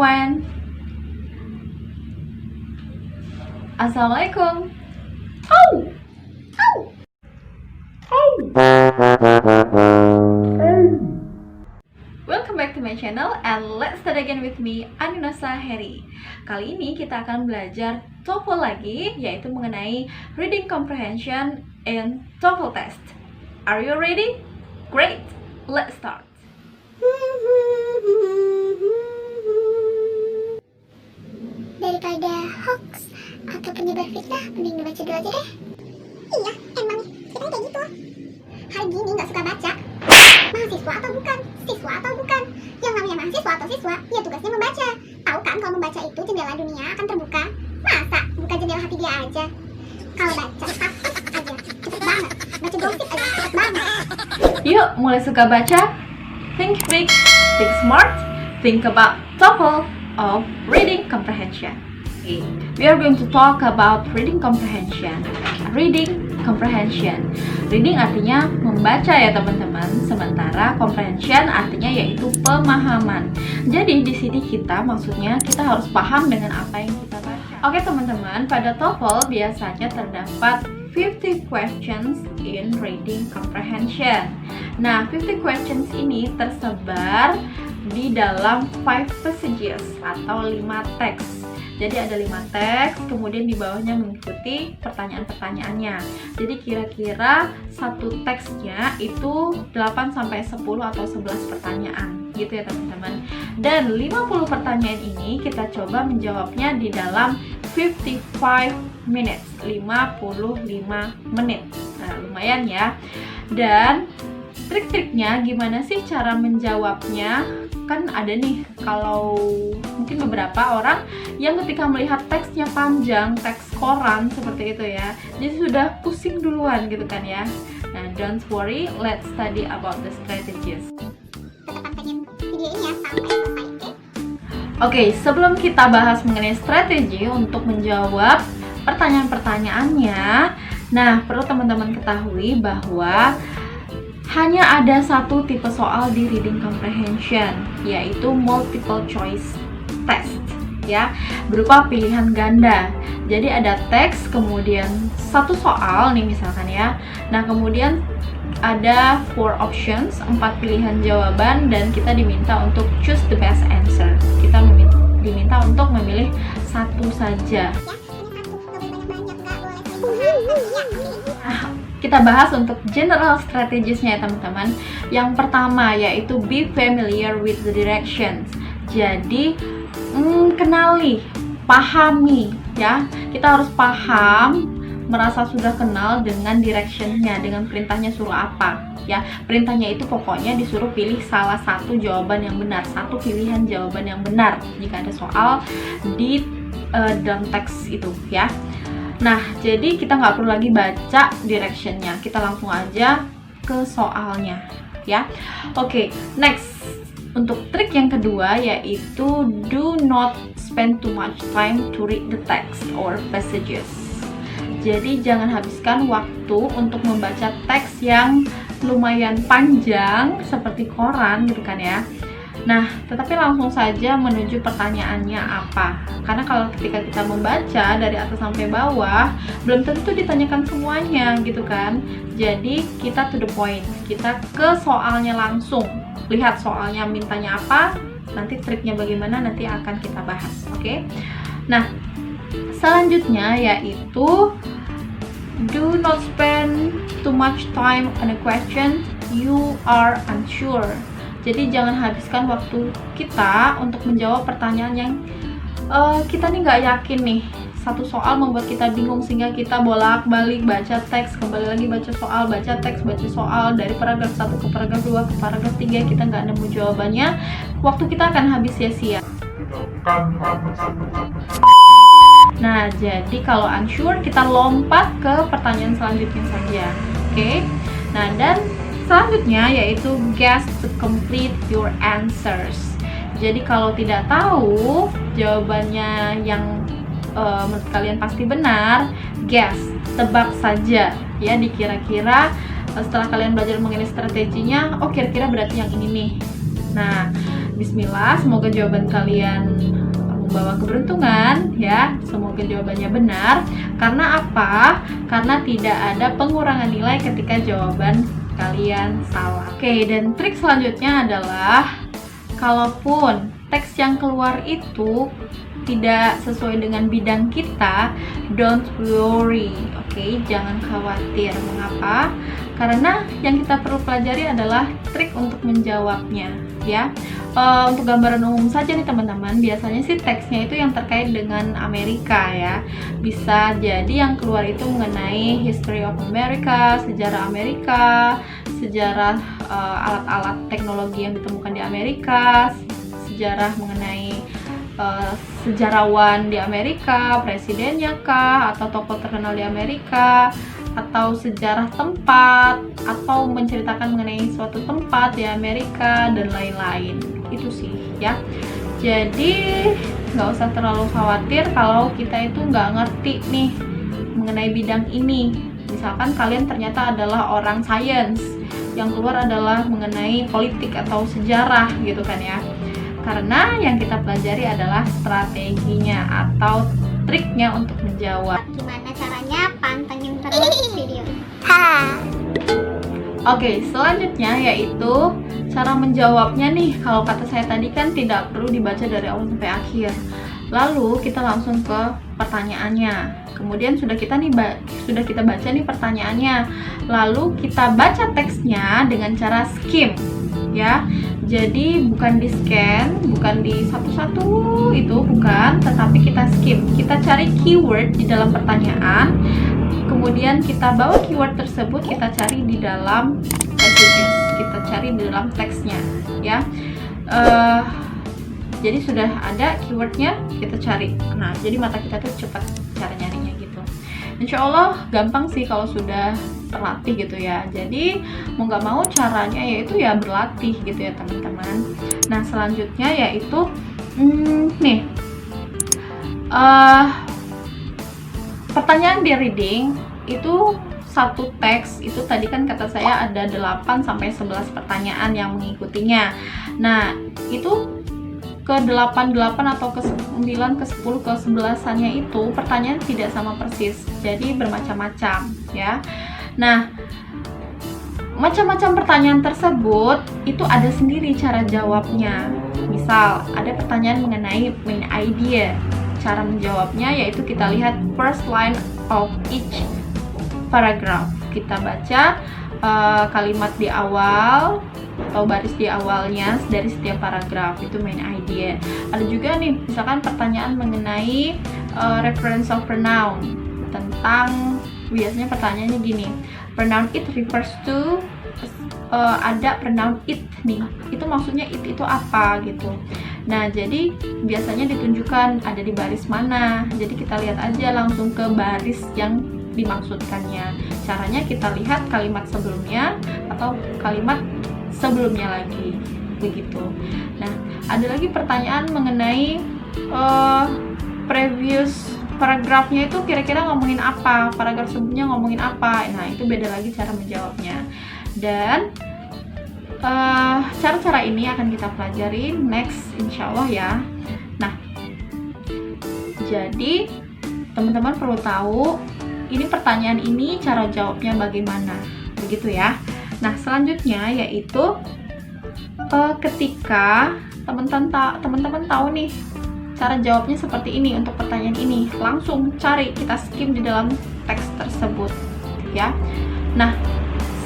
everyone. Assalamualaikum. Oh. Welcome back to my channel and let's start again with me, Aninasa Heri. Kali ini kita akan belajar TOEFL lagi, yaitu mengenai reading comprehension and TOEFL test. Are you ready? Great, let's start. Daripada hoax atau penyebar fitnah, mending dibaca dulu aja deh. Iya, emang kita kayak gitu. Hari gini nggak suka baca. Mahasiswa atau bukan? Siswa atau bukan? Yang namanya mahasiswa atau siswa, ya tugasnya membaca. Tahu kan kalau membaca itu jendela dunia akan terbuka. Masa buka jendela hati dia aja? Kalau baca taktik aja, cepet banget. Baca gosip aja, cepet banget. Yuk, mulai suka baca. Think big, think smart, think about TOEFL of reading comprehension. Okay. We are going to talk about reading comprehension. Reading comprehension. Reading artinya membaca ya teman-teman, sementara comprehension artinya yaitu pemahaman. Jadi di sini maksudnya kita harus paham dengan apa yang kita baca. Oke teman-teman, pada TOEFL biasanya terdapat 50 questions in reading comprehension. Nah, 50 questions ini tersebar di dalam 5 passages atau 5 teks. Jadi ada 5 teks, kemudian di bawahnya mengikuti pertanyaan-pertanyaannya. Jadi kira-kira satu teksnya itu 8 sampai 10 atau 11 pertanyaan, gitu ya teman-teman. Dan 50 pertanyaan ini kita coba menjawabnya di dalam 55 minutes, 55 menit. Nah, lumayan ya. Dan trik-triknya gimana sih cara menjawabnya? Kan ada nih, kalau mungkin beberapa orang yang ketika melihat teksnya panjang, teks koran seperti itu ya, jadi sudah pusing duluan gitu kan ya. Nah, don't worry, let's study about the strategies. Tetap pantengin video ini ya sampai selesai, oke? Oke, sebelum kita bahas mengenai strategi untuk menjawab pertanyaan-pertanyaannya, nah perlu teman-teman ketahui bahwa hanya ada satu tipe soal di reading comprehension, yaitu multiple choice test ya, berupa pilihan ganda. Jadi ada teks, kemudian satu soal nih misalkan ya. Nah, kemudian ada 4 options, 4 pilihan jawaban, dan kita diminta untuk choose the best answer. Kita diminta untuk memilih satu saja. Kita bahas untuk general strategiesnya ya teman-teman. Yang pertama yaitu be familiar with the directions. Jadi kenali, pahami ya. Kita harus paham, merasa sudah kenal dengan directionnya, dengan perintahnya suruh apa ya. Perintahnya itu pokoknya disuruh pilih salah satu jawaban yang benar, satu pilihan jawaban yang benar jika ada soal di dalam teks itu ya. Nah, jadi kita nggak perlu lagi baca directionnya, kita langsung aja ke soalnya ya. Oke, next, untuk trik yang kedua yaitu do not spend too much time to read the text or passages. Jadi jangan habiskan waktu untuk membaca teks yang lumayan panjang seperti koran gitu kan ya. Nah, tetapi langsung saja menuju pertanyaannya apa. Karena kalau ketika kita membaca dari atas sampai bawah, belum tentu ditanyakan semuanya gitu kan. Jadi kita to the point, kita ke soalnya langsung. Lihat soalnya mintanya apa, nanti triknya bagaimana nanti akan kita bahas, oke? Nah, selanjutnya yaitu do not spend too much time on a question you are unsure. Jadi jangan habiskan waktu kita untuk menjawab pertanyaan yang kita nih nggak yakin nih. Satu soal membuat kita bingung sehingga kita bolak-balik baca teks, kembali lagi baca soal, baca teks, baca soal, dari paragraf 1 ke paragraf 2 ke paragraf 3 kita nggak nemu jawabannya. Waktu kita akan habis sia-sia. Nah, jadi kalau unsure kita lompat ke pertanyaan selanjutnya saja. Oke. Nah, dan selanjutnya yaitu guess to complete your answers. Jadi kalau tidak tahu jawabannya yang menurut kalian pasti benar, guess, tebak saja ya, dikira-kira setelah kalian belajar mengenai strateginya, oh kira-kira berarti yang ini nih. Nah, Bismillah, semoga jawaban kalian membawa keberuntungan ya. Semoga jawabannya benar. Karena apa? Karena tidak ada pengurangan nilai ketika jawaban kalian salah. Oke, dan trik selanjutnya adalah kalaupun teks yang keluar itu tidak sesuai dengan bidang kita, don't worry, oke, jangan khawatir. Mengapa? Karena yang kita perlu pelajari adalah trik untuk menjawabnya, ya. Untuk gambaran umum saja nih teman-teman, biasanya sih teksnya itu yang terkait dengan Amerika ya. Bisa jadi yang keluar itu mengenai history of America, sejarah Amerika, sejarah alat-alat teknologi yang ditemukan di Amerika, sejarah mengenai sejarawan di Amerika, presidennya kah, atau tokoh terkenal di Amerika, atau sejarah tempat, atau menceritakan mengenai suatu tempat di Amerika, dan lain-lain. Itu sih ya. Jadi nggak usah terlalu khawatir kalau kita itu nggak ngerti nih mengenai bidang ini. Misalkan kalian ternyata adalah orang sains, yang keluar adalah mengenai politik atau sejarah gitu kan ya. Karena yang kita pelajari adalah strateginya atau triknya untuk menjawab. Gimana caranya? Pantengin terus video. Ha. Oke, selanjutnya yaitu cara menjawabnya nih. Kalau kata saya tadi kan tidak perlu dibaca dari awal sampai akhir. Lalu kita langsung ke pertanyaannya. Kemudian sudah kita baca nih pertanyaannya. Lalu kita baca teksnya dengan cara skim, ya. Jadi bukan di scan, bukan di satu-satu itu bukan, tetapi kita skim. Kita cari keyword di dalam pertanyaan. Kemudian kita bawa keyword tersebut, kita cari di dalam messages, kita cari di dalam teksnya, ya. Jadi sudah ada keywordnya, kita cari. Nah, jadi mata kita tuh cepat cara nyarinya gitu. Insya Allah gampang sih kalau sudah terlatih gitu ya. Jadi mau nggak mau caranya yaitu ya berlatih gitu ya teman-teman. Nah selanjutnya yaitu pertanyaan di reading itu satu teks itu tadi kan kata saya ada 8 sampai 11 pertanyaan yang mengikutinya. Nah itu ke 8 atau ke 9, ke 10, ke 11-annya itu pertanyaan tidak sama persis, jadi bermacam-macam ya. Nah macam-macam pertanyaan tersebut itu ada sendiri cara jawabnya. Misal ada pertanyaan mengenai main idea, cara menjawabnya yaitu kita lihat first line of each paragraph, kita baca kalimat di awal atau baris di awalnya dari setiap paragraf, itu main idea. Ada juga nih misalkan pertanyaan mengenai reference of pronoun, tentang biasanya pertanyaannya gini, pronoun it refers to, ada pronoun it nih, itu maksudnya it itu apa gitu. Nah jadi biasanya ditunjukkan ada di baris mana, jadi kita lihat aja langsung ke baris yang dimaksudkannya. Caranya kita lihat kalimat sebelumnya atau kalimat sebelumnya lagi begitu. Nah ada lagi pertanyaan mengenai previous paragrafnya itu kira-kira ngomongin apa, paragraf sebelumnya ngomongin apa. Nah itu beda lagi cara menjawabnya. Dan cara-cara ini akan kita pelajari next insya Allah ya. Nah jadi teman-teman perlu tahu ini pertanyaan ini cara jawabnya bagaimana begitu ya. Nah selanjutnya yaitu ketika teman-teman tahu nih cara jawabnya seperti ini untuk pertanyaan ini, langsung cari, kita skim di dalam teks tersebut ya. Nah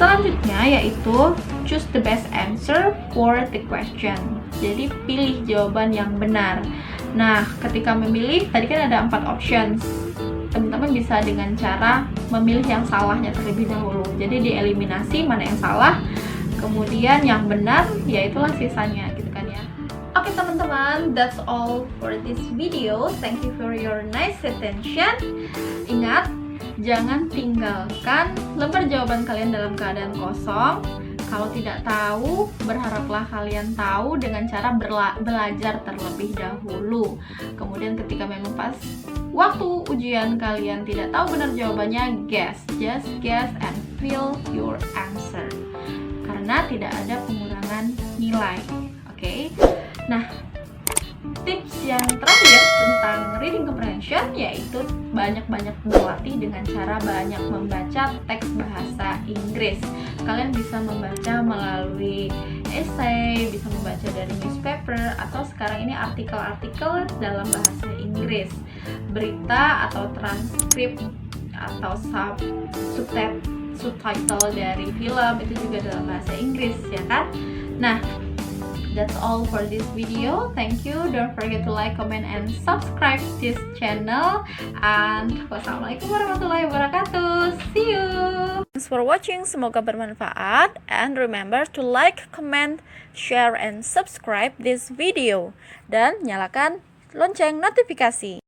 selanjutnya yaitu choose the best answer for the question. Jadi pilih jawaban yang benar. Nah ketika memilih tadi kan ada 4 options, teman-teman bisa dengan cara memilih yang salahnya terlebih dahulu. Jadi dieliminasi mana yang salah, kemudian yang benar yaitulah sisanya gitu kan ya. Oke teman-teman, that's all for this video. Thank you for your nice attention. Ingat, jangan tinggalkan lembar jawaban kalian dalam keadaan kosong. Kalau tidak tahu, berharaplah kalian tahu dengan cara belajar terlebih dahulu. Kemudian ketika memang pas waktu ujian kalian tidak tahu benar jawabannya, just guess and fill your answer. Karena tidak ada pengurangan nilai. Oke. Nah, tips yang terakhir tentang reading comprehension yaitu banyak-banyak berlatih dengan cara banyak membaca teks bahasa Inggris. Kalian bisa membaca melalui essay, bisa membaca dari newspaper, atau sekarang ini artikel-artikel dalam bahasa Inggris, berita atau transkrip atau subtitle dari film itu juga dalam bahasa Inggris, ya kan? Nah, that's all for this video. Thank you. Don't forget to like, comment, and subscribe this channel. And wassalamualaikum warahmatullahi wabarakatuh. See you. Thanks for watching. Semoga bermanfaat. And remember to like, comment, share, and subscribe this video. Dan nyalakan lonceng notifikasi.